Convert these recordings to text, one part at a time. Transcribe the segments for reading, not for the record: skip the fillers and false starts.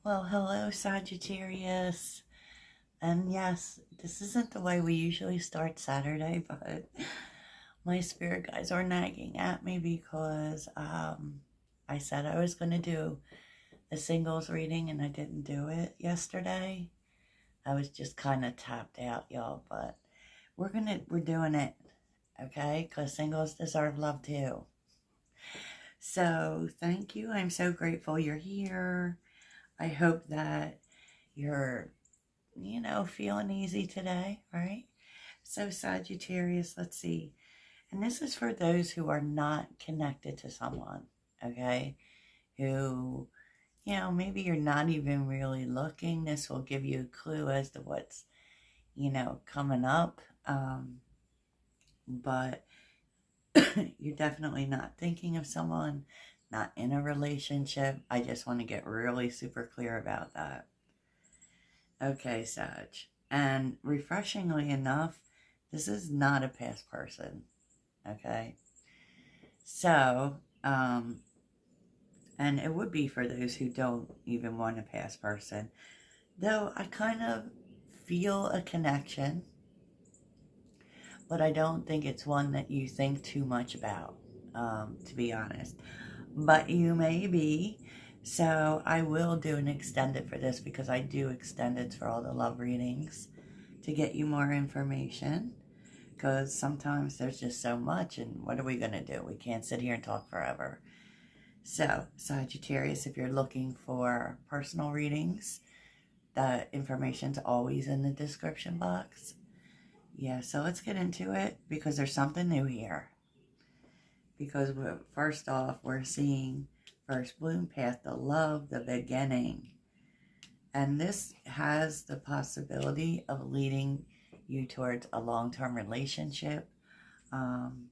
Well, hello, Sagittarius. And yes, this isn't the way we usually start Saturday, but my spirit guides are nagging at me because I said I was going to do a singles reading and I didn't do it yesterday. I was just kind of tapped out, y'all, but we're doing it, okay? Because singles deserve love too. So thank you. I'm so grateful you're here. I hope that you're feeling easy today, right? So Sagittarius, let's see. And this is for those who are not connected to someone, okay? Who, maybe you're not even really looking. This will give you a clue as to what's, coming up. But you're definitely not thinking of someone, not in a relationship. I just want to get really super clear about that. Okay, Sag. And refreshingly enough, this is not a past person. Okay? So, and it would be for those who don't even want a past person. Though I kind of feel a connection, but I don't think it's one that you think too much about, to be honest. But you may be. So I will do an extended for this because I do extendeds for all the love readings to get you more information, because sometimes there's just so much, and what are we going to do? We can't sit here and talk forever. So Sagittarius, if you're looking for personal readings, the information's always in the description box. Yeah, so let's get into it because there's something new here. Because first off, we're seeing first bloom path to love, the beginning. And this has the possibility of leading you towards a long-term relationship. And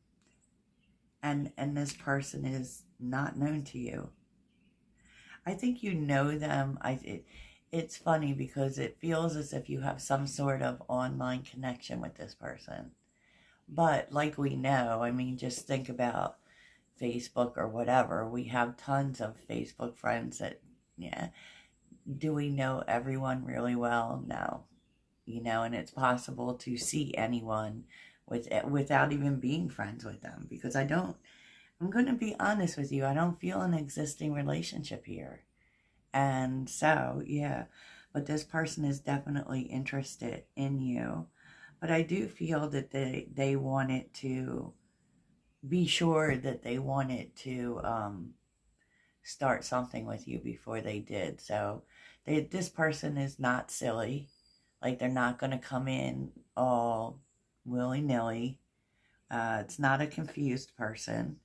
this person is not known to you. I think you know them. It's funny because it feels as if you have some sort of online connection with this person. But like we know, I mean, just think about Facebook or whatever. We have tons of Facebook friends that, yeah. Do we know everyone really well? No. And it's possible to see anyone without even being friends with them, because I'm going to be honest with you, I don't feel an existing relationship here. And so, yeah, but this person is definitely interested in you. But I do feel that they wanted to be sure that they wanted to start something with you before they did. So this person is not silly. Like, they're not going to come in all willy-nilly. It's not a confused person.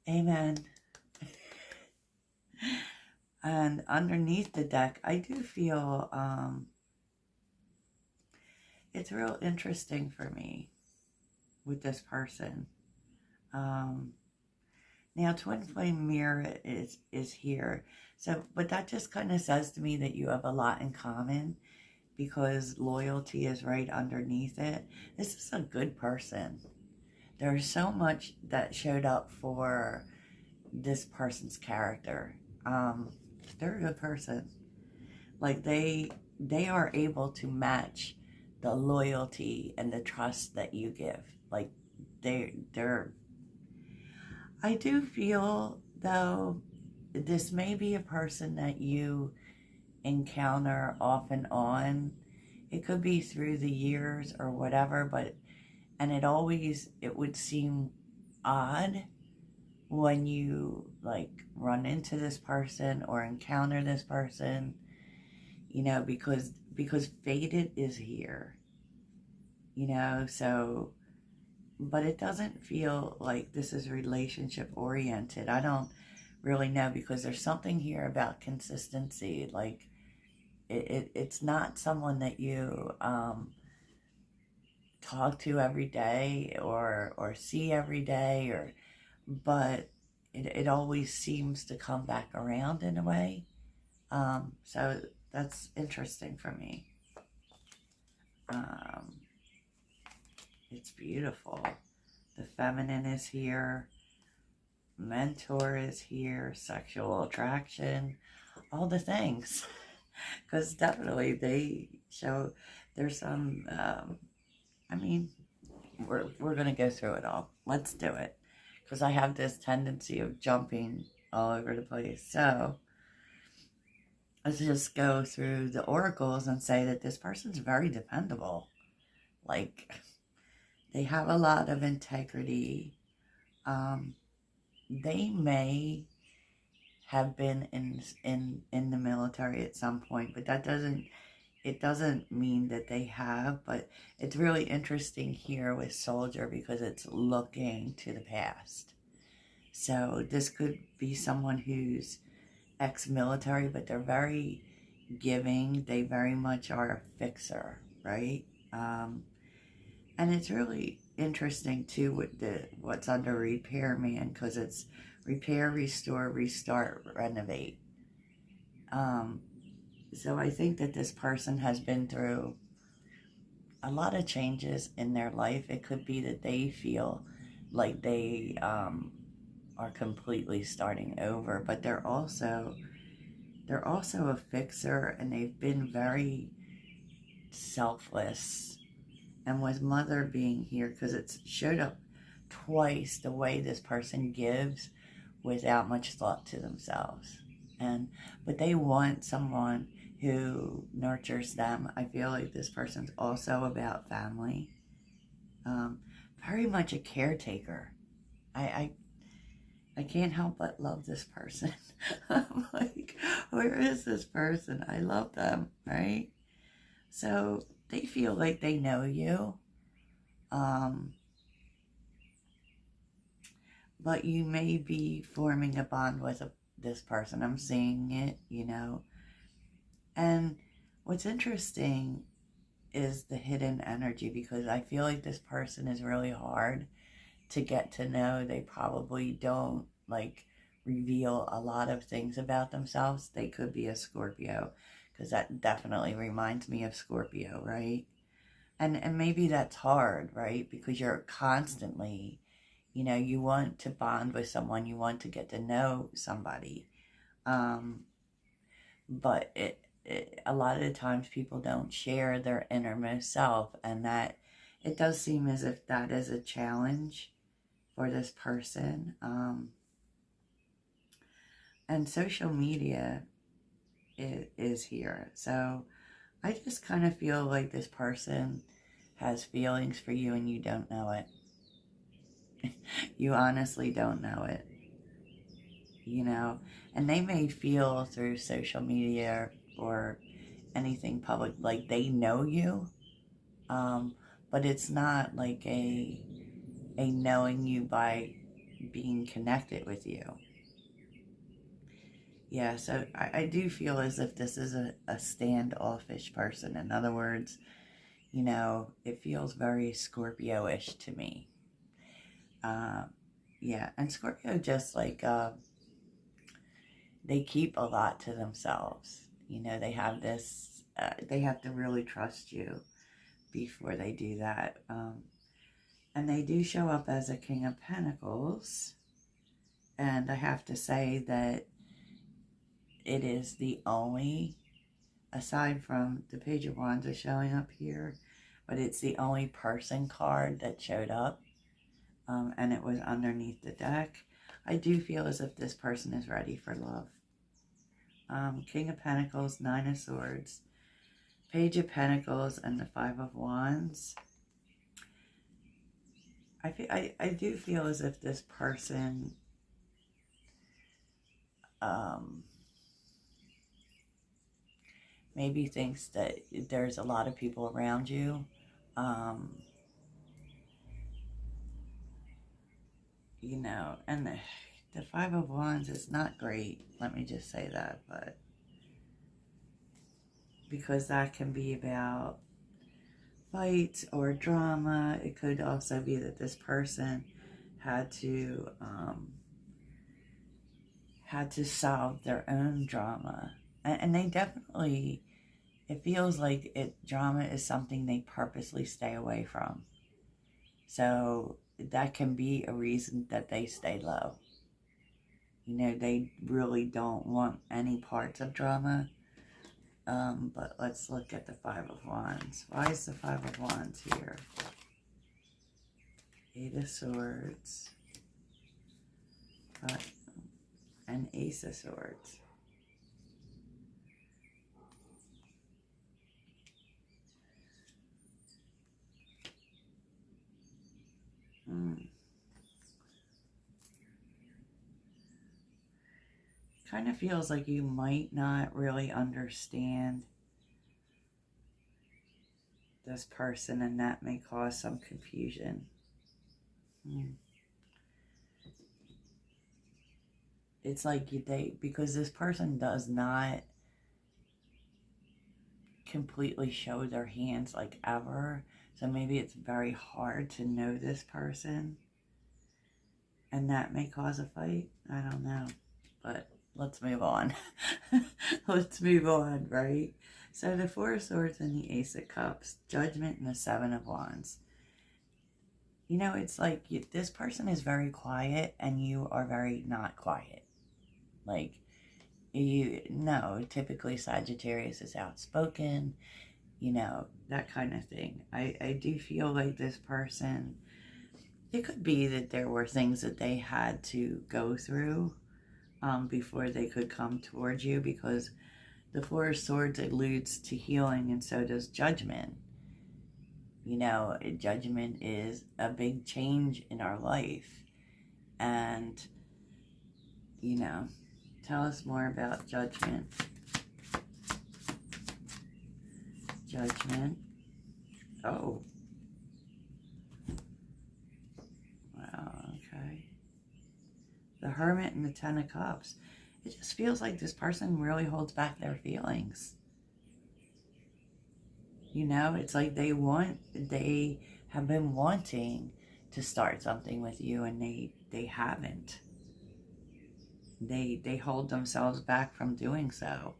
Amen. And underneath the deck, I do feel it's real interesting for me with this person. Now, twin flame mirror is here. So, but that just kind of says to me that you have a lot in common, because loyalty is right underneath it. This is a good person. There's so much that showed up for this person's character. They're a good person. Like, they are able to match the loyalty and the trust that you give. Like, they're I do feel, though, this may be a person that you encounter off and on. It could be through the years or whatever, and it would seem odd when you like run into this person or encounter this person, because fated is here, so, but it doesn't feel like this is relationship oriented. I don't really know, because there's something here about consistency. Like, it's not someone that you talk to every day or see every day, but it always seems to come back around in a way. So that's interesting for me. It's beautiful. The feminine is here. Mentor is here. Sexual attraction. All the things. Because definitely they show there's some, I mean, we're going to go through it all. Let's do it. Because I have this tendency of jumping all over the place. So let's just go through the oracles and say that this person's very dependable. Like, they have a lot of integrity. They may have been in the military at some point, but it doesn't mean that they have. But it's really interesting here with soldier because it's looking to the past. So this could be someone who's ex-military, but they're very giving. They very much are a fixer, right? And it's really interesting too with what's under repairman, because it's repair, restore, restart, renovate. So I think that this person has been through a lot of changes in their life. It could be that they feel like they are completely starting over, but they're also a fixer, and they've been very selfless. And with mother being here, because it's showed up twice, the way this person gives without much thought to themselves. But they want someone who nurtures them. I feel like this person's also about family. Very much a caretaker. I can't help but love this person. I'm like, where is this person? I love them, right? So they feel like they know you. But you may be forming a bond with this person. I'm seeing it, And what's interesting is the hidden energy, because I feel like this person is really hard to get to know. They probably don't reveal a lot of things about themselves. They could be a Scorpio, because that definitely reminds me of Scorpio, right? And maybe that's hard, right? Because you're constantly, you want to bond with someone, you want to get to know somebody. But a lot of the times people don't share their innermost self, and that it does seem as if that is a challenge for this person. And social media is here. So I just kind of feel like this person has feelings for you and you don't know it. You honestly don't know it. And they may feel through social media or anything public like they know you, but it's not like a knowing you by being connected with you. Yeah, so I do feel as if this is a standoffish person. In other words, it feels very Scorpio-ish to me. Yeah, and Scorpio just they keep a lot to themselves. They have this, they have to really trust you before they do that. And they do show up as a King of Pentacles. And I have to say that it is the only, aside from the Page of Wands is showing up here, but it's the only person card that showed up. And it was underneath the deck. I do feel as if this person is ready for love. King of Pentacles, Nine of Swords, Page of Pentacles, and the Five of Wands. I do feel as if this person maybe thinks that there's a lot of people around you. And the Five of Wands is not great. Let me just say that, but because that can be about fights or drama. It could also be that this person had to solve their own drama, and they definitely, it feels like drama is something they purposely stay away from. So that can be a reason that they stay low. They really don't want any parts of drama. But let's look at the Five of Wands. Why is the Five of Wands here? Eight of Swords. And Ace of Swords. Kind of feels like you might not really understand this person, and that may cause some confusion. It's like because this person does not completely show their hands like ever, so maybe it's very hard to know this person, and that may cause a fight. I don't know, but let's move on. Let's move on, right? So the Four of Swords and the Ace of Cups, Judgment, and the Seven of Wands. You know, it's like this person is very quiet and you are very not quiet. Like, typically Sagittarius is outspoken, you know, that kind of thing. I do feel like this person, it could be that there were things that they had to go through before they could come towards you, because the Four of Swords alludes to healing, and so does Judgment. You know, Judgment is a big change in our life. And, you know, tell us more about Judgment. Judgment. Oh. Wow, okay. The Hermit and the Ten of Cups. It just feels like this person really holds back their feelings. You know, it's like they have been wanting to start something with you, and they haven't. They hold themselves back from doing so.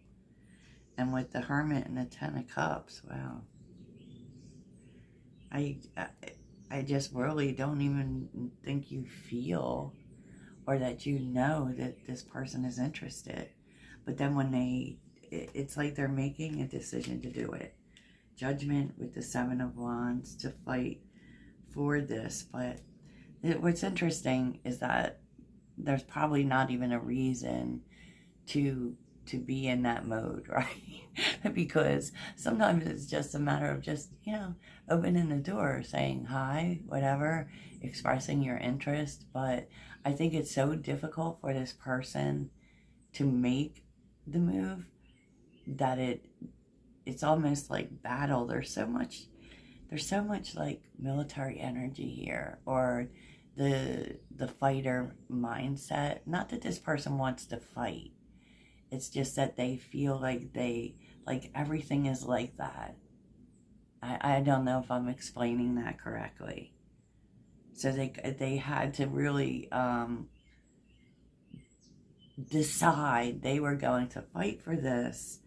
And with the Hermit and the Ten of Cups, wow. I just really don't even think you feel or that you know that this person is interested. But then when it's like they're making a decision to do it. Judgment with the Seven of Wands to fight for this. But what's interesting is that there's probably not even a reason to be in that mode, right? Because sometimes it's just a matter of just, you know, opening the door, saying hi, whatever, expressing your interest. But I think it's so difficult for this person to make the move that it's almost like battle. There's so much like military energy here, or the fighter mindset. Not that this person wants to fight. It's just that they feel like everything is like that. I don't know if I'm explaining that correctly. So they had to really decide they were going to fight for this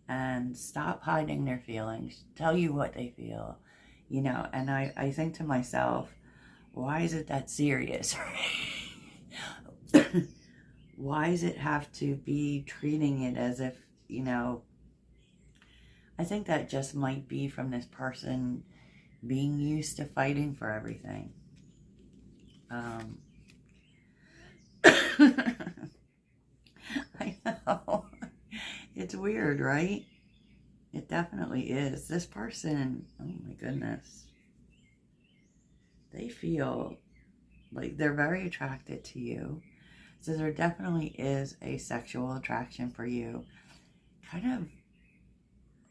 and stop hiding their feelings, tell you what they feel, you know. And I think to myself, why is it that serious? Why does it have to be treating it as if, you know, I think that just might be from this person being used to fighting for everything. I know. It's weird, right? It definitely is. This person, oh my goodness. They feel like they're very attracted to you. So there definitely is a sexual attraction for you. Kind of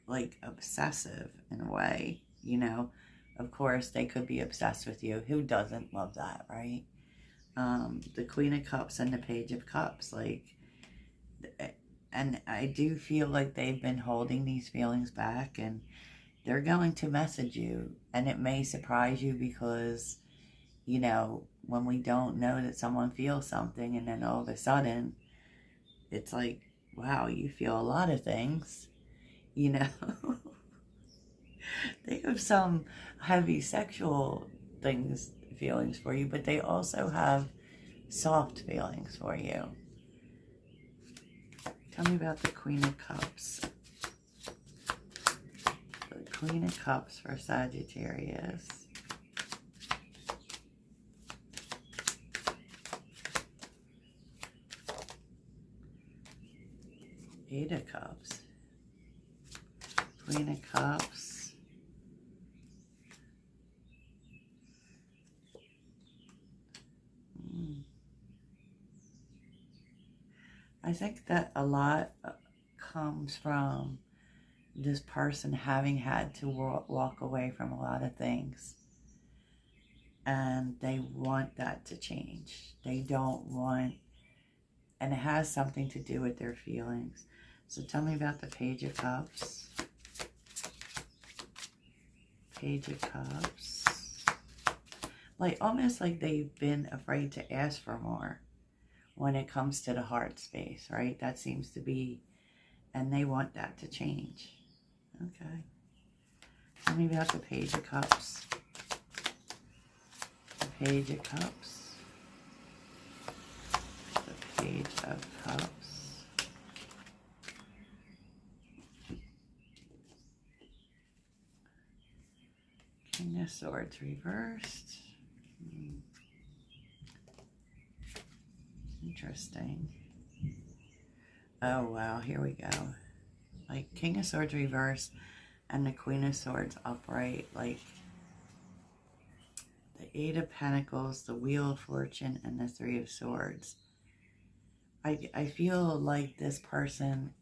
like obsessive in a way, you know. Of course, they could be obsessed with you. Who doesn't love that, right? The Queen of Cups and the Page of Cups, like, and I do feel like they've been holding these feelings back, and they're going to message you, and it may surprise you because, you know, when we don't know that someone feels something, and then all of a sudden it's like, wow, you feel a lot of things, you know. They have some heavy sexual feelings for you, but they also have soft feelings for you. Tell me about the Queen of Cups. Queen of Cups for Sagittarius. Eight of Cups. Queen of Cups. I think that a lot comes from this person having had to walk away from a lot of things. And they want that to change. They don't want, and it has something to do with their feelings. So tell me about the Page of Cups. Page of Cups. Like, almost like they've been afraid to ask for more when it comes to the heart space, right? That seems to be, and they want that to change. Okay. Tell me about the Page of Cups. The Page of Cups. The Page of Cups. King of Swords reversed. Interesting. Oh, wow. Here we go. Like, King of Swords reversed and the Queen of Swords upright. Like, the Eight of Pentacles, the Wheel of Fortune, and the Three of Swords. I feel like this person,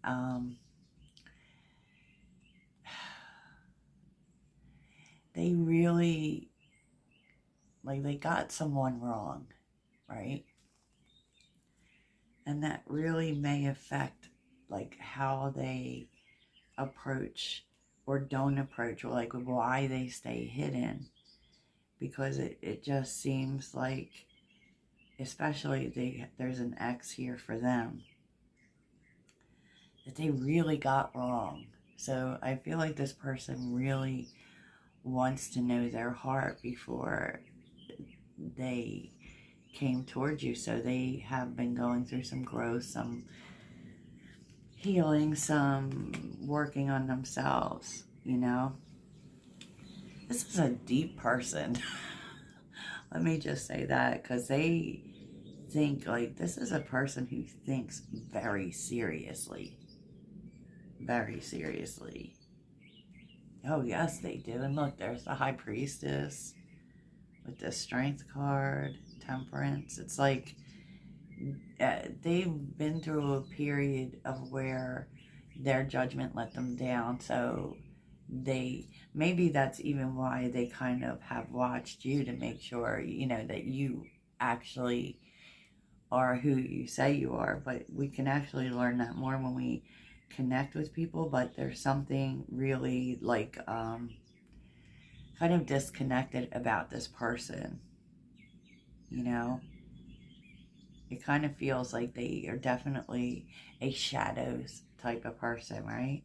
they really, like, they got someone wrong, right? And that really may affect, like, how they approach or don't approach, or, like, why they stay hidden. Because it just seems like, especially there's an X here for them, that they really got wrong. So I feel like this person really wants to know their heart before they came towards you. So they have been going through some growth, some healing, some working on themselves, you know. This is a deep person. Let me just say that, because they think, like, this is a person who thinks very seriously. Very seriously. Oh, yes, they do. And look, there's the High Priestess with the Strength card, Temperance. It's like they've been through a period of where their judgment let them down. So maybe that's even why they kind of have watched you to make sure, you know, that you actually are who you say you are. But we can actually learn that more when we connect with people. But there's something really, like, kind of disconnected about this person, you know. It kind of feels like they are definitely a shadows type of person, right?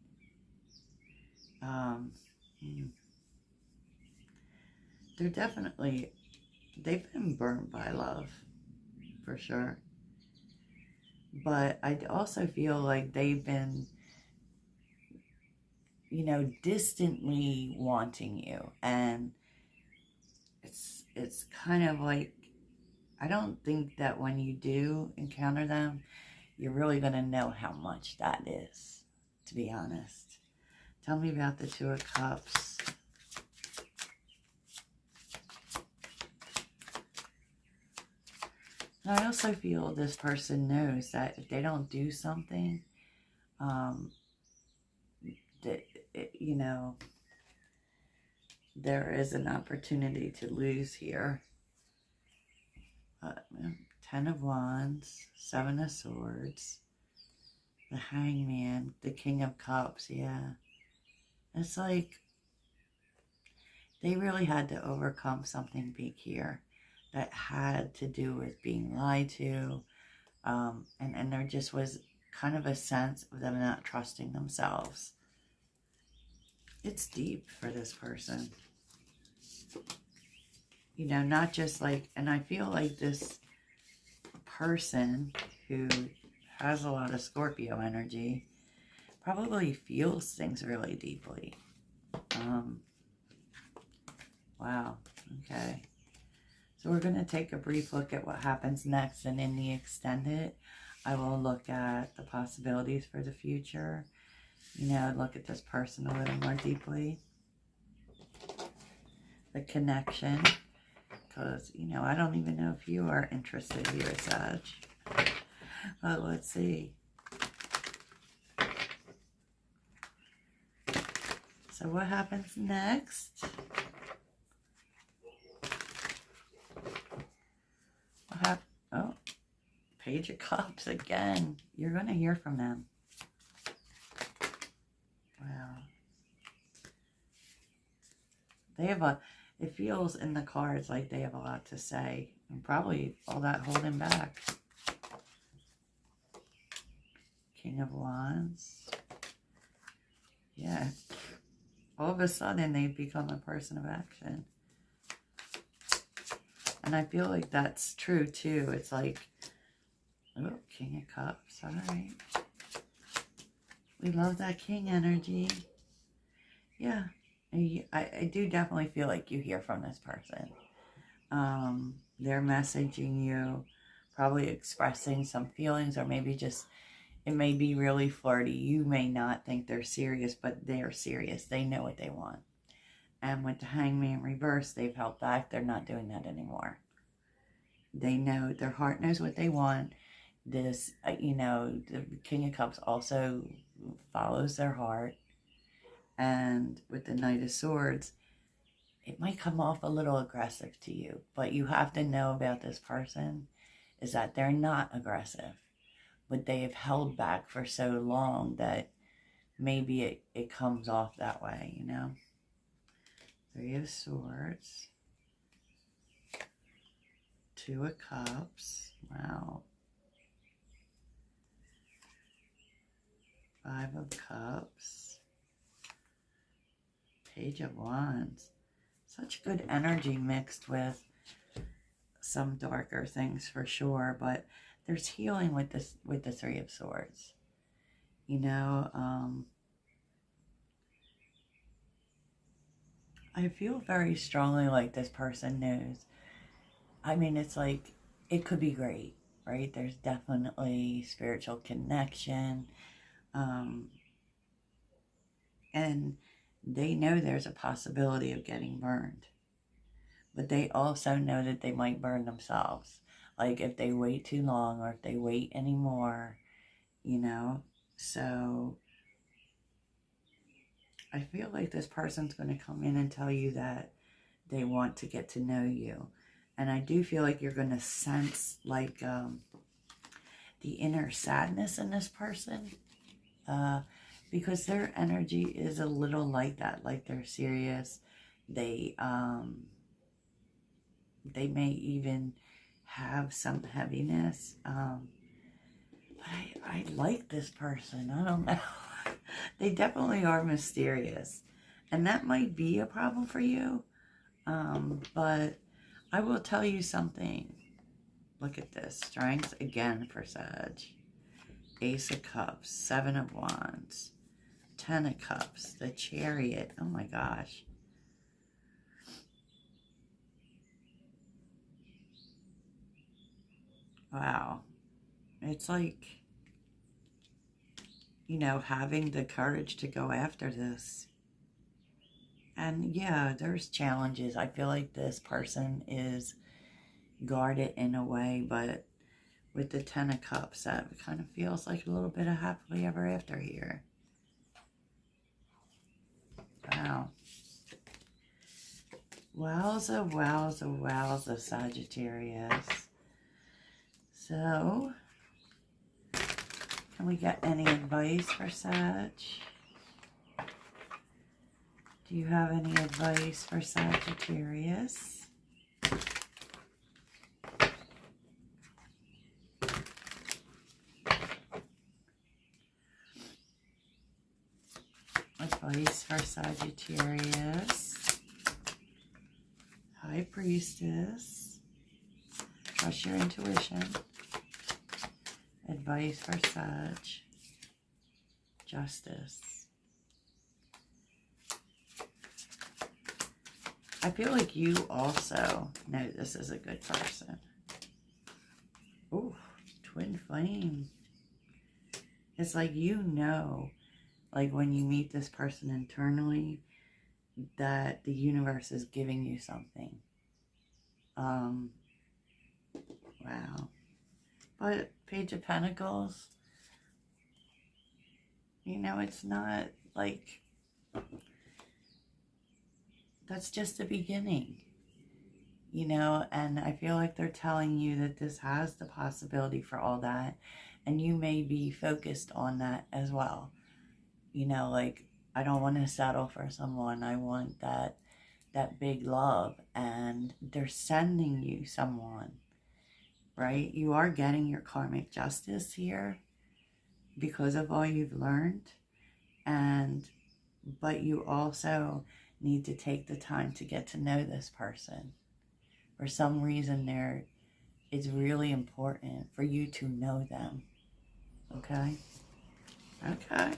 They're definitely, they've been burnt by love, for sure. But I also feel like they've been, you know, distantly wanting you. And it's kind of like, I don't think that when you do encounter them, you're really going to know how much that is, to be honest. Tell me about the Two of Cups. And I also feel this person knows that if they don't do something, you know, there is an opportunity to lose here. 10 of Wands, 7 of Swords, the Hangman, the King of Cups, yeah. It's like they really had to overcome something big here that had to do with being lied to. And there just was kind of a sense of them not trusting themselves. It's deep for this person. You know, not just like, and I feel like this person who has a lot of Scorpio energy probably feels things really deeply. Wow. Okay. So we're going to take a brief look at what happens next, and in the extended, I will look at the possibilities for the future. You know, look at this person a little more deeply. The connection. Because, you know, I don't even know if you are interested here, Sag. But let's see. So what happens next? Oh, Page of Cups again. You're going to hear from them. Wow. They have it feels in the cards like they have a lot to say. And probably all that holding back. King of Wands. Yeah. All of a sudden, they've become a person of action. And I feel like that's true, too. It's like, oh, King of Cups. All right. We love that King energy. Yeah. I do definitely feel like you hear from this person. They're messaging you, probably expressing some feelings, or maybe just, it may be really flirty. You may not think they're serious, but they're serious. They know what they want. And with the Hangman reverse, they've held back. They're not doing that anymore. They know, their heart knows what they want. This, you know, the King of Cups also follows their heart. And with the Knight of Swords, it might come off a little aggressive to you. But you have to know about this person is that they're not aggressive. But they have held back for so long that maybe it comes off that way, you know. 3 of Swords. 2 of Cups. Wow. 5 of Cups. Page of Wands. Such good energy mixed with some darker things for sure, but there's healing with this, with the 3 of Swords. You know, I feel very strongly like this person knows. I mean, it's like, it could be great, right? There's definitely spiritual connection. And they know there's a possibility of getting burned. But they also know that they might burn themselves. Like if they wait too long or if they wait anymore, you know. So I feel like this person's going to come in and tell you that they want to get to know you. And I do feel like you're going to sense like the inner sadness in this person. Because their energy is a little like that. Like they're serious. They may even have some heaviness. But I like this person. I don't know. They definitely are mysterious. And that might be a problem for you. But I will tell you something. Look at this. Strength again for Sag. Ace of Cups. 7 of Wands. 10 of Cups. The Chariot. Oh my gosh. Wow. It's like, you know, having the courage to go after this. And yeah, there's challenges. I feel like this person is guarded in a way, but with the 10 of Cups, that kind of feels like a little bit of happily ever after here. Wow. Wowza, wowza, wowza, Sagittarius. So, can we get any advice for Sag? Do you have any advice for Sagittarius? Advice for Sagittarius. High Priestess. Trust your intuition. Advice for Sag. Justice. I feel like you also know this is a good person. Ooh, twin flame. It's like, you know, like when you meet this person internally, that the universe is giving you something. Wow. But Page of Pentacles, you know, it's not like, that's just the beginning, you know, and I feel like they're telling you that this has the possibility for all that, and you may be focused on that as well. You know, like, I don't want to settle for someone. I want that big love, and they're sending you someone, right? You are getting your karmic justice here because of all you've learned, but you also need to take the time to get to know this person. For some reason, it's really important for you to know them. Okay? Okay.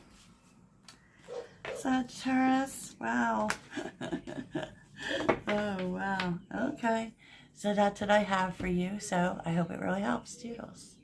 Sagittarius, wow. Oh, wow. Okay. So that's what I have for you. So I hope it really helps. Toodles.